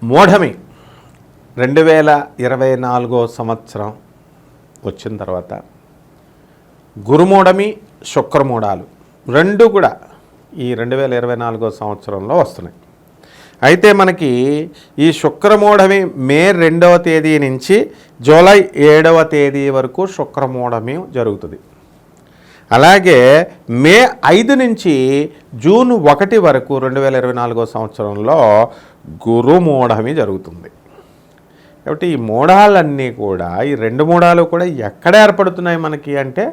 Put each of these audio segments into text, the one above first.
మూఢమి 2024 సంవత్సరం వచ్చిన తర్వాత గురుమూఢమి శుక్రమూఢాలు రెండు కూడా ఈ 2024 సంవత్సరంలో వస్తున్నాయి. అయితే మనకి ఈ శుక్రమూఢమి మే 2వ తేదీ నుంచి జూలై 7వ తేదీ వరకు శుక్రమూఢమి జరుగుతుంది. అలాగే మే 5 నుంచి జూన్ 1 వరకు 2024 సంవత్సరంలో గురుమూఢమి జరుగుతుంది. కాబట్టి ఈ మూఢాలన్నీ కూడా ఈ రెండు మూఢాలు కూడా ఎక్కడ ఏర్పడుతున్నాయి మనకి అంటే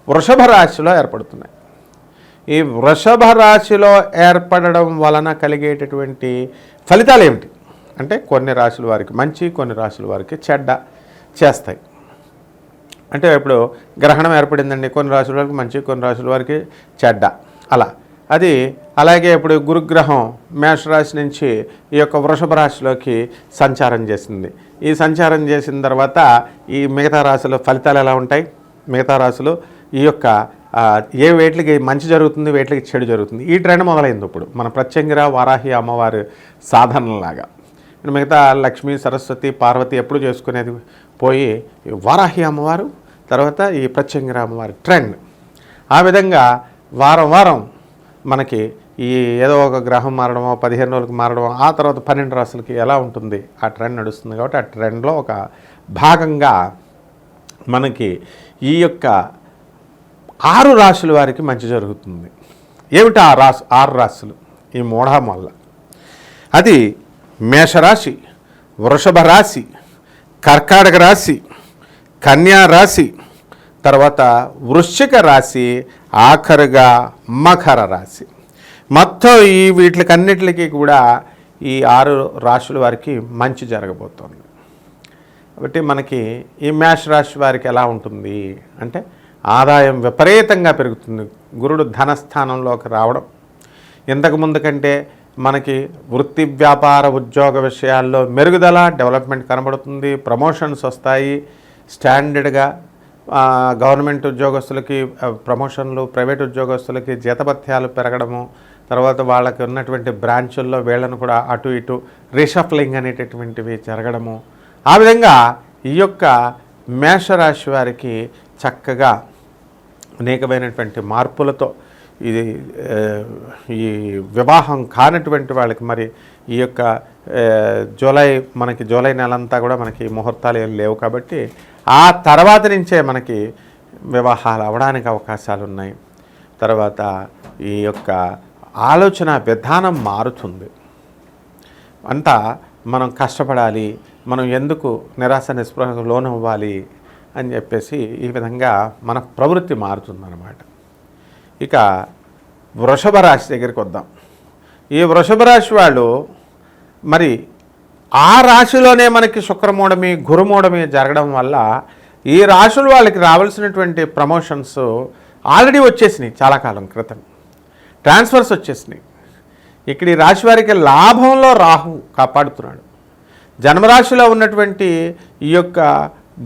వృషభ రాశిలో ఏర్పడుతున్నాయి. ఈ వృషభ రాశిలో ఏర్పడడం వలన కలిగేటటువంటి ఫలితాలు ఏమిటి అంటే కొన్ని రాశుల వారికి మంచి, కొన్ని రాశుల వారికి చెడ్డ చేస్తాయి. అంటే ఇప్పుడు గ్రహణం ఏర్పడిందండి, కొన్ని రాశుల వారికి మంచి, కొన్ని రాశుల వారికి చెడ్డ, అలా అది. అలాగే ఇప్పుడు గురుగ్రహం మేషరాశి నుంచి ఈ యొక్క వృషభ రాశిలోకి సంచారం చేసింది. ఈ సంచారం చేసిన తర్వాత ఈ మిగతా రాశుల ఫలితాలు ఎలా ఉంటాయి, మిగతా రాశులు ఈ యొక్క ఏ వేట్లకి మంచి జరుగుతుంది, వేట్లకి చెడు జరుగుతుంది, ఈ ట్రెండ్ మొదలైంది. ఇప్పుడు మన ప్రత్యంగిర వారాహి అమ్మవారి సాధనలాగా మిగతా లక్ష్మీ, సరస్వతి, పార్వతి ఎప్పుడు చేసుకునేది పోయి వారాహి అమ్మవారు, తర్వాత ఈ ప్రత్యంగిర అమ్మవారి ట్రెండ్. ఆ విధంగా వారం వారం మనకి ఈ ఏదో ఒక గ్రహం మారడమో 15 రోజులకు మారడమో, ఆ తర్వాత 12 రాశులకి ఎలా ఉంటుంది ఆ ట్రెండ్ నడుస్తుంది. కాబట్టి ఆ ట్రెండ్లో ఒక భాగంగా మనకి ఈ యొక్క 6 రాశుల వారికి మంచి జరుగుతుంది. ఏమిటి ఆ 6 రాశులు ఈ మూఢం వల్ల? అది మేషరాశి, వృషభ రాశి, కర్కాటక రాశి, కన్యా రాశి, తర్వాత వృశ్చిక రాశి, ఆఖరుగా మకర రాశి. మొత్తం ఈ వీటికన్నిటికీ కూడా ఈ 6 రాశుల వారికి మంచి జరగబోతోంది. కాబట్టి మనకి ఈ మేష రాశి వారికి ఎలా ఉంటుంది అంటే ఆదాయం విపరీతంగా పెరుగుతుంది. గురుడు ధనస్థానంలోకి రావడం, ఇంతకుముందు కంటే మనకి వృత్తి, వ్యాపార, ఉద్యోగ విషయాల్లో మెరుగుదల, డెవలప్మెంట్ కనబడుతుంది. ప్రమోషన్స్ వస్తాయి. స్టాండర్డ్గా గవర్నమెంట్ ఉద్యోగస్తులకి ప్రమోషన్లు, ప్రైవేట్ ఉద్యోగస్తులకి జీతభత్యాలు పెరగడము, తర్వాత వాళ్ళకి ఉన్నటువంటి బ్రాంచుల్లో వీళ్ళను కూడా అటు ఇటు రీషఫ్లింగ్ అనేటటువంటివి జరగడము. ఆ విధంగా ఈ యొక్క మేషరాశి వారికి చక్కగా అనేకమైనటువంటి మార్పులతో ఇది ఈ వివాహం కానటువంటి వాళ్ళకి మరి ఈ యొక్క జూలై నెలంతా కూడా మనకి ముహూర్తాలు ఏం లేవు. కాబట్టి ఆ తర్వాత నుంచే మనకి వివాహాలు అవ్వడానికి అవకాశాలు ఉన్నాయి. తర్వాత ఈ యొక్క ఆలోచన విధానం మారుతుంది. అంతా మనం కష్టపడాలి, మనం ఎందుకు నిరాశ నిస్పృహకు లోనవ్వాలి అని చెప్పేసి ఈ విధంగా మన ప్రవృత్తి మారుతుందన్నమాట. ఇక వృషభ రాశి దగ్గరికి వద్దాం. ఈ వృషభ రాశి వాళ్ళు మరి ఆ రాశిలోనే మనకి శుక్రమూఢమి, గురుమూఢమి జరగడం వల్ల ఈ రాశుల వాళ్ళకి రావాల్సినటువంటి ప్రమోషన్స్ ఆల్రెడీ వచ్చేసినాయి. చాలా కాలం క్రితం ట్రాన్స్ఫర్స్ వచ్చేసినాయి. ఇక్కడ ఈ రాశి వారికి లాభంలో రాహు కాపాడుతున్నాడు. జన్మరాశిలో ఉన్నటువంటి ఈ యొక్క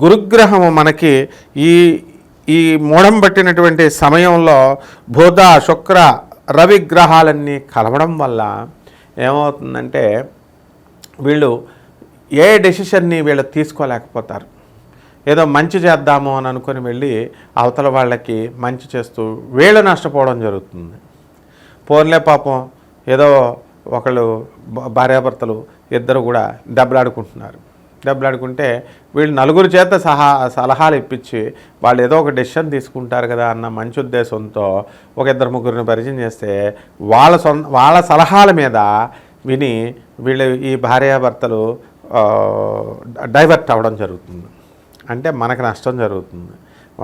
గురుగ్రహము మనకి ఈ మూఢం పట్టినటువంటి సమయంలో బుధ, శుక్ర, రవి గ్రహాలన్నీ కలవడం వల్ల ఏమవుతుందంటే వీళ్ళు ఏ డెసిషన్ని వీళ్ళు తీసుకోలేకపోతారు. ఏదో మంచి చేద్దాము అని అనుకుని వెళ్ళి అవతల వాళ్ళకి మంచి చేస్తూ వీళ్ళు నష్టపోవడం జరుగుతుంది. పోన్లే పాపం ఏదో ఒకళ్ళు భార్యాభర్తలు ఇద్దరు కూడా దెబ్బలాడుకుంటే వీళ్ళు నలుగురు చేత సలహాలు ఇప్పించి వాళ్ళు ఏదో ఒక డెసిషన్ తీసుకుంటారు కదా అన్న మంచి ఉద్దేశంతో ఒక 2-3 పరిచయం చేస్తే వాళ్ళ సలహాల మీద విని వీళ్ళు ఈ భార్యాభర్తలు డైవర్ట్ అవ్వడం జరుగుతుంది. అంటే మనకు నష్టం జరుగుతుంది.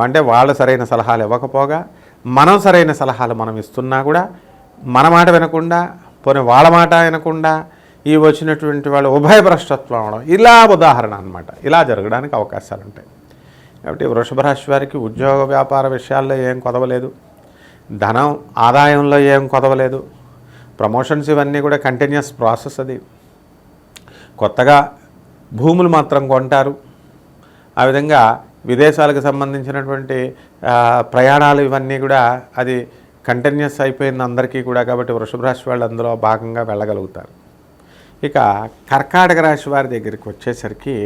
అంటే వాళ్ళు సరైన సలహాలు ఇవ్వకపోగా మనం సరైన సలహాలు మనం ఇస్తున్నా కూడా మన మాట వినకుండా, పోనీ వాళ్ళ మాట వినకుండా ఈ వచ్చినటువంటి వాళ్ళు ఉభయభ్రష్టత్వం అవడం, ఇలా ఉదాహరణ అన్నమాట. ఇలా జరగడానికి అవకాశాలు ఉంటాయి. కాబట్టి వృషభ రాశి వారికి ఉద్యోగ వ్యాపార విషయాల్లో ఏం కొదవలేదు, ధనం ఆదాయంలో ఏం కొదవలేదు. ప్రమోషన్స్ ఇవన్నీ కూడా కంటిన్యూస్ ప్రాసెస్. అది కొత్తగా భూములు మాత్రం కొంటారు. ఆ విధంగా విదేశాలకు సంబంధించినటువంటి ప్రయాణాలు ఇవన్నీ కూడా అది కంటిన్యూస్ అయిపోయింది అందరికీ కూడా. కాబట్టి వృషభ రాశి వాళ్ళు అందులో భాగంగా వెళ్ళగలుగుతారు. ఇక కర్కాటక రాశి వారి దగ్గరికి వచ్చేసరికి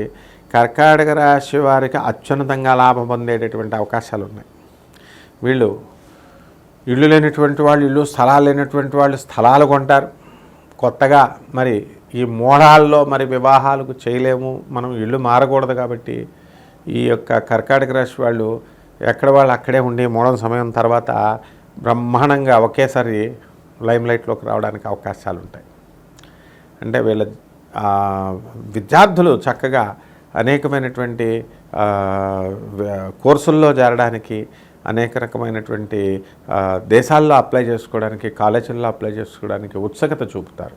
కర్కాటక రాశి వారికి అత్యున్నతంగా లాభం పొందేటటువంటి అవకాశాలు ఉన్నాయి. వీళ్ళు ఇళ్ళు లేనటువంటి వాళ్ళు ఇళ్ళు, స్థలాలు లేనటువంటి వాళ్ళు స్థలాలు కొంటారు. కొత్తగా మరి ఈ మోడాల్లో మరి వివాహాలకు చేయలేము, మనం ఇళ్ళు మారకూడదు కాబట్టి ఈ యొక్క కర్కాటక రాశి వాళ్ళు ఎక్కడ వాళ్ళు అక్కడే ఉండి మోడం సమయం తర్వాత బ్రహ్మాండంగా ఒకేసారి లైమ్లైట్లోకి రావడానికి అవకాశాలు ఉంటాయి. అంటే వీళ్ళ విద్యార్థులు చక్కగా అనేకమైనటువంటి కోర్సుల్లో చేరడానికి, అనేక రకమైనటువంటి దేశాల్లో అప్లై చేసుకోవడానికి, కాలేజీల్లో అప్లై చేసుకోవడానికి ఉత్సుకత చూపుతారు.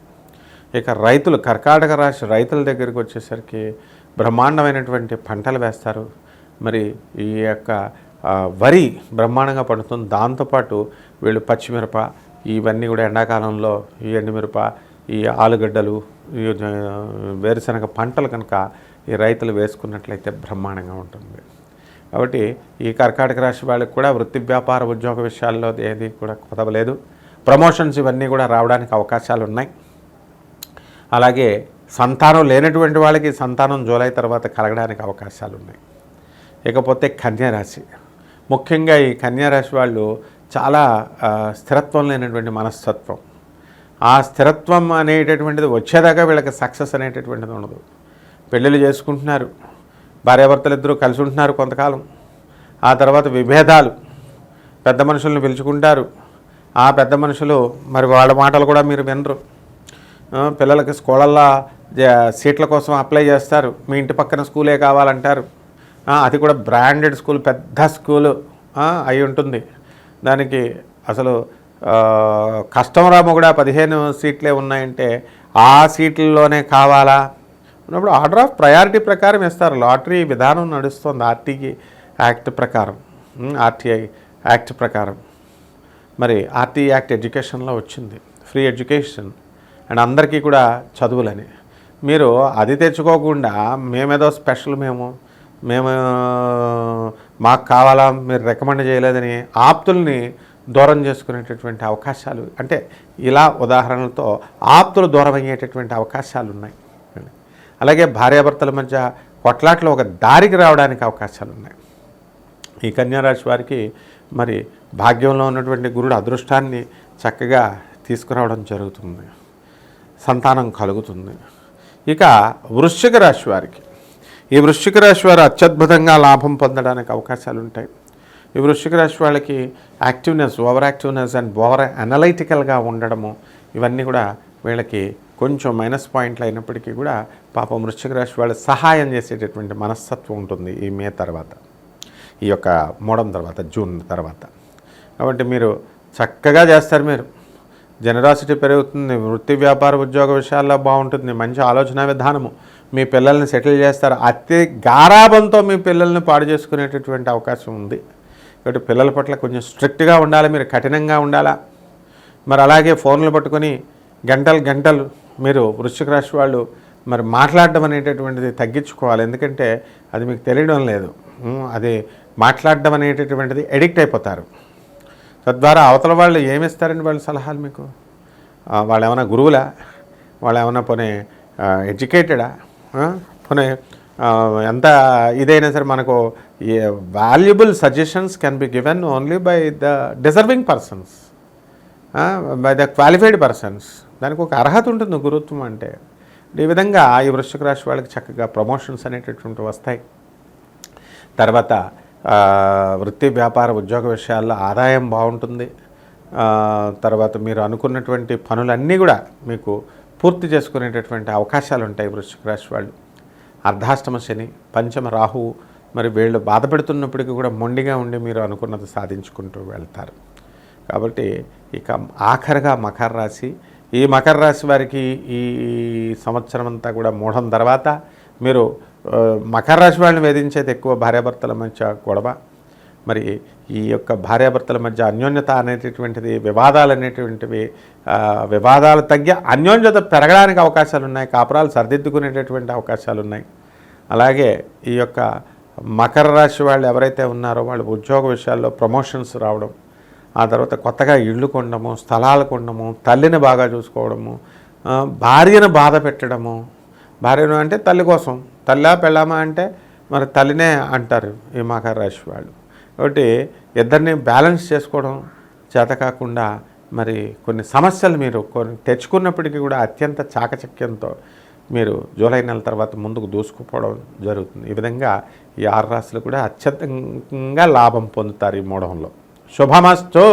ఇక రైతులు, కర్కాటక రాశి రైతుల దగ్గరికి వచ్చేసరికి బ్రహ్మాండమైనటువంటి పంటలు వేస్తారు. మరి ఈ యొక్క వరి బ్రహ్మాండంగా పడుతుంది. దాంతోపాటు వీళ్ళు పచ్చిమిరప ఇవన్నీ కూడా ఎండాకాలంలో ఈ ఎండుమిరప, ఈ ఆలుగడ్డలు, ఈ వేరుశనగ పంటలు కనుక ఈ రైతులు వేసుకున్నట్లయితే బ్రహ్మాండంగా ఉంటుంది. కాబట్టి ఈ కర్కాటక రాశి వాళ్ళకి కూడా వృత్తి, వ్యాపార, ఉద్యోగ విషయాల్లో ఏది కూడా కొదవలేదు. ప్రమోషన్స్ ఇవన్నీ కూడా రావడానికి అవకాశాలు ఉన్నాయి. అలాగే సంతానం లేనటువంటి వాళ్ళకి సంతానం జూలై తర్వాత కలగడానికి అవకాశాలు ఉన్నాయి. ఇకపోతే కన్యారాశి, ముఖ్యంగా ఈ కన్యారాశి వాళ్ళు చాలా స్థిరత్వం లేనటువంటి మనస్తత్వం. ఆ స్థిరత్వం అనేటటువంటిది వచ్చేదాకా వీళ్ళకి సక్సెస్ అనేటటువంటిది ఉండదు. పెళ్ళిళ్ళు చేసుకుంటున్నారు, భార్యాభర్తలు ఇద్దరూ కలిసి ఉంటున్నారు కొంతకాలం, ఆ తర్వాత విభేదాలు, పెద్ద మనుషులను పిలుచుకుంటారు. ఆ పెద్ద మనుషులు మరి వాళ్ళ మాటలు కూడా మీరు వినరు. పిల్లలకి స్కూళ్ళల్లో సీట్ల కోసం అప్లై చేస్తారు, మీ ఇంటి పక్కన స్కూలే కావాలంటారు. అది కూడా బ్రాండెడ్ స్కూల్, పెద్ద స్కూలు అయి ఉంటుంది. దానికి అసలు కస్టమర్ కూడా 15 సీట్లే ఉన్నాయంటే ఆ సీట్లలోనే కావాలా ఉన్నప్పుడు ఆర్డర్ ఆఫ్ ప్రయారిటీ ప్రకారం ఇస్తారు. లాటరీ విధానం నడుస్తుంది ఆర్టీఐ యాక్ట్ ప్రకారం, ఆర్టీఐ యాక్ట్ ప్రకారం. మరి ఆర్టీఐ యాక్ట్ ఎడ్యుకేషన్లో వచ్చింది, ఫ్రీ ఎడ్యుకేషన్ అండ్ అందరికీ కూడా చదువులని. మీరు అది తెచ్చుకోకుండా మేమేదో స్పెషల్, మేము మాకు కావాలా, మీరు రికమెండ్ చేయలేదని ఆప్తుల్ని దూరం చేసుకునేటటువంటి అవకాశాలు, అంటే ఇలా ఉదాహరణలతో ఆప్తులు దూరం అయ్యేటటువంటి అవకాశాలు ఉన్నాయి. అలాగే భార్యాభర్తల మధ్య కొట్లాట్లు ఒక దారికి రావడానికి అవకాశాలు ఉన్నాయి. ఈ కన్యారాశి వారికి మరి భాగ్యంలో ఉన్నటువంటి గురుడు అదృష్టాన్ని చక్కగా తీసుకురావడం జరుగుతుంది, సంతానం కలుగుతుంది. ఇక వృశ్చిక రాశి వారికి, ఈ వృశ్చిక రాశి వారు అత్యద్భుతంగా లాభం పొందడానికి అవకాశాలు ఉంటాయి. ఈ వృశ్చిక రాశి వాళ్ళకి activeness, over activeness and over అనలైటికల్గా ఉండడము, ఇవన్నీ కూడా వీళ్ళకి కొంచెం మైనస్ పాయింట్లు అయినప్పటికీ కూడా పాపం వృశ్చిక రాశి వాళ్ళు సహాయం చేసేటటువంటి మనస్తత్వం ఉంటుంది ఈ మే తర్వాత, ఈ యొక్క మోడం తర్వాత, జూన్ తర్వాత. కాబట్టి మీరు చక్కగా చేస్తారు, మీరు జనరాసిటీ పెరుగుతుంది, వృత్తి, వ్యాపార, ఉద్యోగ విషయాల్లో బాగుంటుంది, మంచి ఆలోచన విధానము, మీ పిల్లల్ని సెటిల్ చేస్తారు. అతి గారాబంతో మీ పిల్లల్ని పాడు చేసుకునేటటువంటి అవకాశం ఉంది. కాబట్టి పిల్లల పట్ల కొంచెం స్ట్రిక్ట్గా ఉండాలి, మీరు కఠినంగా ఉండాలా. మరి అలాగే ఫోన్లు పట్టుకొని గంటలు మీరు వృశ్చిక రాశి వాళ్ళు మరి మాట్లాడడం అనేటటువంటిది తగ్గించుకోవాలి. ఎందుకంటే అది మీకు తెలియడం లేదు, అది మాట్లాడడం అనేటటువంటిది ఎడిక్ట్ అయిపోతారు. తద్వారా అవతల వాళ్ళు ఏమిస్తారండి వాళ్ళ సలహాలు మీకు? వాళ్ళు ఏమైనా గురువులా, వాళ్ళు ఏమైనా పోనీ ఎడ్యుకేటెడా, పోనీ ఎంత ఇదైనా సరే మనకు valuable suggestions can be given only by the deserving persons, by the qualified persons. దానికి ఒక అర్హత ఉంటుంది గురుత్వం అంటే. ఈ విధంగా ఈ వృశ్చిక రాశి వాళ్ళకి చక్కగా ప్రమోషన్స్ అనేటటువంటివి వస్తాయి. తర్వాత వృత్తి, వ్యాపార, ఉద్యోగ విషయాల్లో ఆదాయం బాగుంటుంది. తర్వాత మీరు అనుకున్నటువంటి పనులన్నీ కూడా మీకు పూర్తి చేసుకునేటటువంటి అవకాశాలు ఉంటాయి వృశ్చిక రాశి వాళ్ళు. అర్ధాష్టమ శని, పంచమ రాహువు మరి వీళ్ళు బాధపడుతున్నప్పటికీ కూడా మొండిగా ఉండి మీరు అనుకున్నది సాధించుకుంటూ వెళ్తారు. కాబట్టి ఇక ఆఖరిగా మకర రాశి, ఈ మకర రాశి వారికి ఈ సంవత్సరం అంతా కూడా మూఢం తర్వాత మీరు మకర రాశి వాళ్ళని వేధించేది ఎక్కువ భార్యాభర్తల మధ్య గొడవ. మరి ఈ యొక్క భార్యాభర్తల మధ్య అన్యోన్యత అనేటటువంటిది, వివాదాలు అనేటువంటివి, వివాదాలు తగ్గి అన్యోన్యత పెరగడానికి అవకాశాలు ఉన్నాయి, కాపురాలు సరిదిద్దుకునేటటువంటి అవకాశాలు ఉన్నాయి. అలాగే ఈ యొక్క మకర రాశి వాళ్ళు ఎవరైతే ఉన్నారో వాళ్ళు ఉద్యోగ విషయాల్లో ప్రమోషన్స్ రావడం, ఆ తర్వాత కొత్తగా ఇళ్ళు కొనడము, స్థలాలు కొనడము, తల్లిని బాగా చూసుకోవడము, భార్యను బాధ పెట్టడము, భార్యను అంటే తల్లి కోసం, తల్లా పెళ్ళామా అంటే మరి తల్లినే అంటారు ఈ మకర రాశి వాళ్ళు. కాబట్టి ఇద్దరిని బ్యాలెన్స్ చేసుకోవడం చేత కాకుండా మరి కొన్ని సమస్యలు మీరు కొన్ని తెచ్చుకున్నప్పటికీ కూడా అత్యంత చాకచక్యంతో మీరు జూలై నెల తర్వాత ముందుకు దూసుకుపోవడం జరుగుతుంది. ఈ విధంగా ఈ 6 రాశులు కూడా అత్యధికంగా లాభం పొందుతారు ఈ మూఢంలో. శుభమస్తు.